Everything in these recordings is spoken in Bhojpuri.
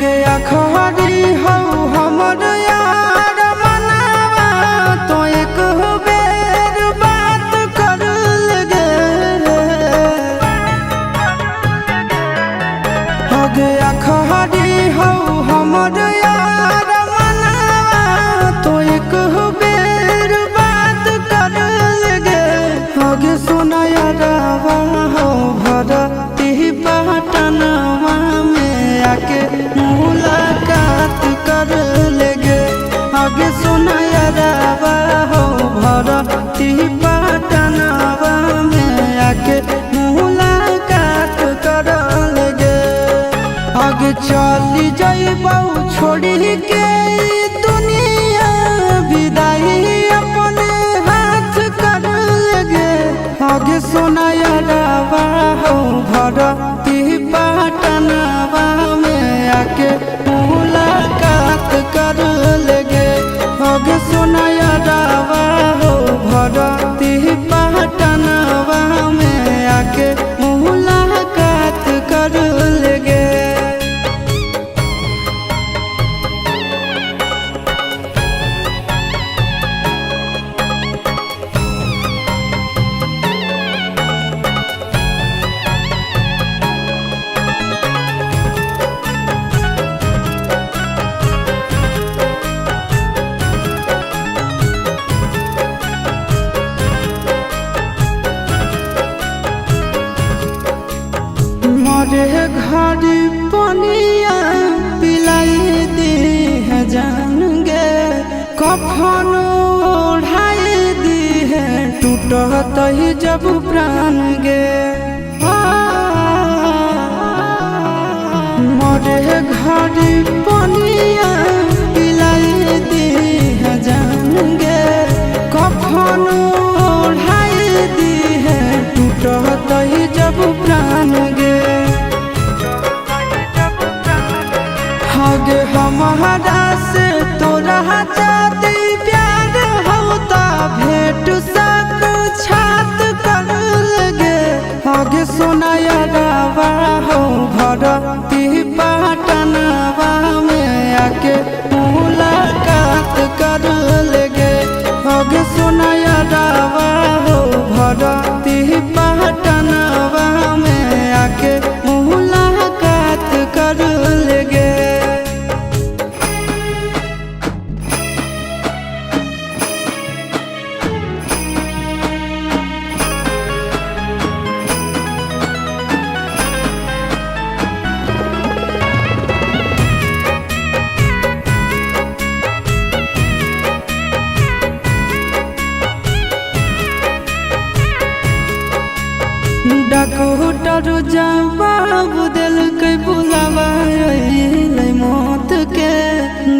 हगे अखबारी हो हमर यार मनावा तो एक बेर बात कर लगे। हगे अखबारी हो हमर यार मनावा तो एक बेर बात कर लगे। हगे सोना यारवा हो भरती पटनवा में आके मुलाकात कर लेगे। आगे सुना यारवा हो भरती पटनवा में आके मुलाकात कर लेगे। आगे चली जाइबौ छोड़ी के दुनिया विदाई अपने हाथ कर लेगे। आगे सुना यारवा हो भरती पटनवा में आके मुलाकात कर लेगे। आगे सुना यारवा हो भरती पटनवा में आके मुलाकात कर लेगे। मरे घड़ी पनिया पिलाई दी है जान गे। कफन ओढ़ाई दी है टूटत ही जब प्राण गे। मरे घड़ी पनिया पिलाई दी है जान गे। कफन ओढ़ाई दी है टूटत ही जब प्राण गे। हगे हमारा से तोरा जाती प्यार होता भेंट साक्षात कर लगे। हगे सोना यारवा हो भरती पटनवा में आके मुलाकात कर लेगे। हगे सोना यारवा हो भरती पटनवा में आके मुलाकात कर लेगे। डॉक्टर जवाब दिल के बुलावा अइलै मौत के।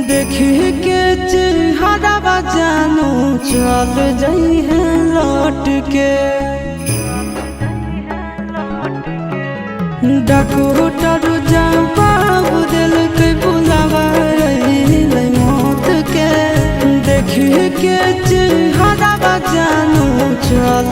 देखी के चेहरा जानू चल जाई है लौट के। डॉक्टर जवाब दिल के बुलावा अइलै मौत के। देखी के चेहरा जानू चल